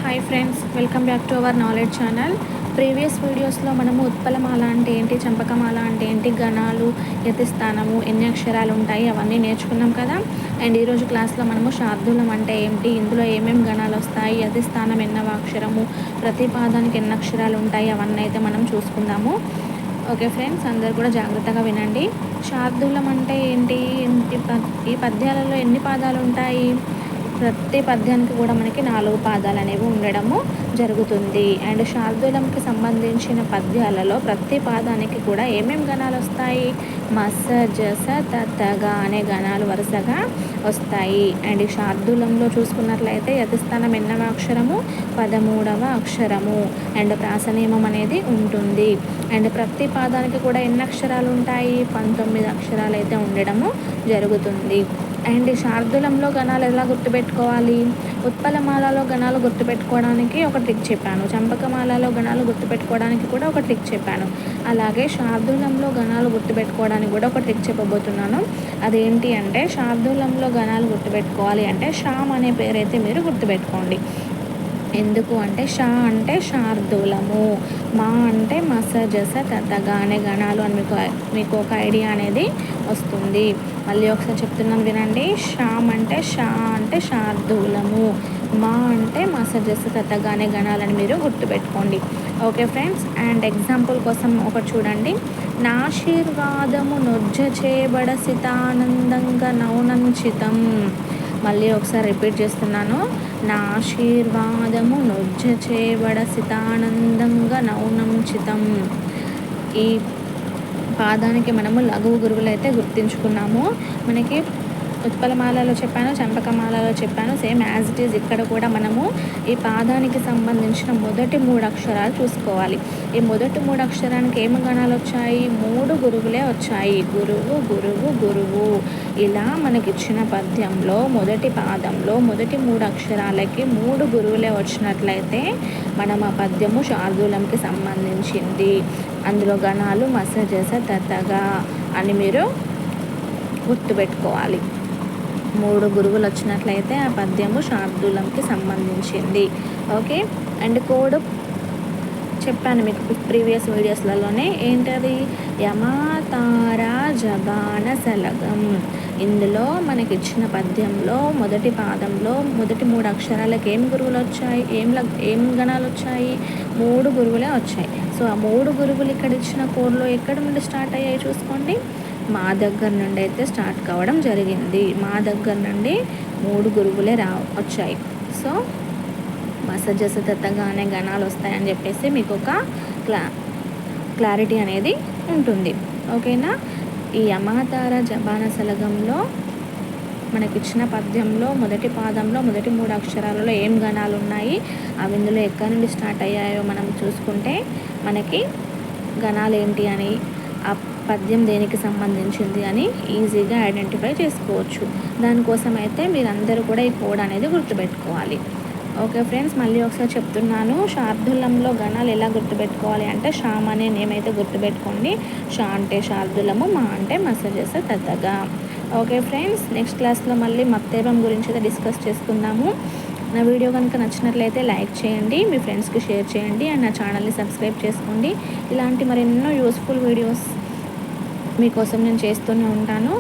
Hi friends, welcome back to our knowledge channel. Previous వీడియోస్లో మనము ఉత్పలమాల అంటే ఏంటి, చంపకమాల అంటే ఏంటి, గణాలు, యతిస్థానము, ఎన్ని అక్షరాలు ఉంటాయి అవన్నీ నేర్చుకున్నాం కదా. అండ్ ఈరోజు క్లాస్లో మనము శార్దూలం అంటే ఏంటి, ఇందులో ఏమేమి గణాలు వస్తాయి, యతిస్థానం ఎన్నవ అక్షరము, ప్రతి పాదానికి ఎన్ని అక్షరాలు ఉంటాయి అవన్నీ అయితే మనం చూసుకుందాము. ఓకే ఫ్రెండ్స్, అందరు కూడా జాగ్రత్తగా వినండి. శార్దూలం అంటే ఏంటి, ఈ పద్యాలలో ఎన్ని పాదాలు ఉంటాయి, ప్రతి పద్యానికి కూడా మనకి 4 పాదాలు అనేవి ఉండడము జరుగుతుంది. అండ్ శార్దూలంకి సంబంధించిన పద్యాలలో ప్రతి పాదానికి కూడా ఏమేమి గణాలు వస్తాయి, మస జస తతగా అనే గణాలు వరుసగా వస్తాయి. అండ్ ఈ శార్దూలంలో చూసుకున్నట్లయితే యతిస్థానం ఎన్నవ అక్షరము, 13వ అక్షరము. అండ్ ప్రాసనియమం అనేది ఉంటుంది. అండ్ ప్రతి పాదానికి కూడా ఎన్ని అక్షరాలు ఉంటాయి, 19 అక్షరాలు అయితే ఉండడము జరుగుతుంది. అండ్ శార్దూలంలో గణాలు ఎలా గుర్తుపెట్టుకోవాలి, ఉత్పలమాలలో గణాలు గుర్తుపెట్టుకోవడానికి ఒక ట్రిక్ చెప్పాను, చంపకమాలలో గణాలు గుర్తుపెట్టుకోవడానికి కూడా ఒక ట్రిక్ చెప్పాను. అలాగే శార్దూలంలో గణాలు గుర్తుపెట్టుకోవడానికి కూడా ఒక ట్రిక్ చెప్పబోతున్నాను. అదేంటి అంటే, శార్దూలంలో గణాలు గుర్తుపెట్టుకోవాలి అంటే షామ్ అనే పేరైతే మీరు గుర్తుపెట్టుకోండి. ఎందుకు అంటే, షా అంటే శార్దూలము, మా అంటే మస జస తతగా అనే గణాలు అని మీకు ఒక ఐడియా అనేది వస్తుంది. మళ్ళీ ఒకసారి చెప్తున్నాను వినండి. షామ్ అంటే షా అంటే శార్దూలము, మా అంటే మస జస తతగా అనే గణాలని మీరు గుర్తుపెట్టుకోండి. ఓకే ఫ్రెండ్స్, అండ్ ఎగ్జాంపుల్ కోసం ఒకటి చూడండి. నాశీర్వాదము నొజ్జ చేయబడ సితానందంగా నౌనంచితం. మళ్ళీ ఒకసారి రిపీట్ చేస్తున్నాను. నాశీర్వాదము నొజ్జ చేయబడ సితానందంగా నౌనంచితం. ఈ పాదానికి మనము లఘువు గురువులు అయితే గుర్తించుకున్నాము. మనకి ఉత్పలమాలలో చెప్పాను, చంపకమాలలో చెప్పాను, సేమ్ యాజ్ ఇట్ ఈజ్ ఇక్కడ కూడా మనము ఈ పాదానికి సంబంధించిన మొదటి 3 అక్షరాలు చూసుకోవాలి. ఈ మొదటి 3 అక్షరానికి ఏమి గణాలు వచ్చాయి, 3 గురువులే వచ్చాయి. గురువు గురువు గురువు. ఇలా మనకిచ్చిన పద్యంలో మొదటి పాదంలో మొదటి 3 అక్షరాలకి 3 గురువులే వచ్చినట్లయితే మనం ఆ పద్యము శార్దూలంకి సంబంధించింది. అందులో గణాలు మస జస తతగా అని మీరు గుర్తుపెట్టుకోవాలి. 3 గురువులు వచ్చినట్లయితే ఆ పద్యము శార్దూలంకి సంబంధించింది. ఓకే, అండ్ కోడ్ చెప్పాను మీకు ప్రీవియస్ వీడియోస్లలోనే. ఏంటది, యమాతారా జబాన సలగం. ఇందులో మనకిచ్చిన పద్యంలో మొదటి పాదంలో మొదటి 3 అక్షరాలకు ఏం గురువులు వచ్చాయి, ఏం గణాలు వచ్చాయి, 3 గురువులే వచ్చాయి. సో ఆ 3 గురువులు ఇక్కడ ఇచ్చిన కోడ్లో ఎక్కడ నుండి స్టార్ట్ అయ్యాయి చూసుకోండి. మా దగ్గర నుండి అయితే స్టార్ట్ కావడం జరిగింది. మా దగ్గర నుండి 3 గురువులే వచ్చాయి. సో మసజసతగా అనే గణాలు వస్తాయని చెప్పేసి మీకు ఒక క్లారిటీ అనేది ఉంటుంది. ఓకేనా. ఈ యమాతార జబాన సలగంలో మనకిచ్చిన పద్యంలో మొదటి పాదంలో మొదటి 3 అక్షరాలలో ఏం గణాలు ఉన్నాయి, అవి ఇందులో ఎక్కడి నుండి స్టార్ట్ అయ్యాయో మనం చూసుకుంటే మనకి గణాలు ఏంటి అని, ఆ పద్యం దేనికి సంబంధించింది అని ఈజీగా ఐడెంటిఫై చేసుకోవచ్చు. దానికోసం అయితే మీరందరూ కూడా ఈ కోడ్ అనేది గుర్తుపెట్టుకోవాలి. ఓకే ఫ్రెండ్స్, మళ్ళీ ఒకసారి చెప్తున్నాను. శార్దూలంలో గణాలు ఎలా గుర్తుపెట్టుకోవాలి అంటే, షామ్ అనే నేమ్ అయితే గుర్తుపెట్టుకోండి. షా అంటే శార్దూలము, మా అంటే మస జస తతగా. ఓకే ఫ్రెండ్స్, నెక్స్ట్ క్లాస్లో మళ్ళీ మత్తేబం గురించి అయితే డిస్కస్ చేసుకుందాము. నా వీడియో కనుక నచ్చినట్లయితే లైక్ చేయండి, మీ ఫ్రెండ్స్కి షేర్ చేయండి, అండ్ నా ఛానల్ని సబ్స్క్రైబ్ చేసుకోండి. ఇలాంటి మరెన్నో యూస్ఫుల్ వీడియోస్ మీకోసం నేను చేస్తూనే ఉంటాను.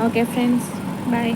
Okay friends, bye.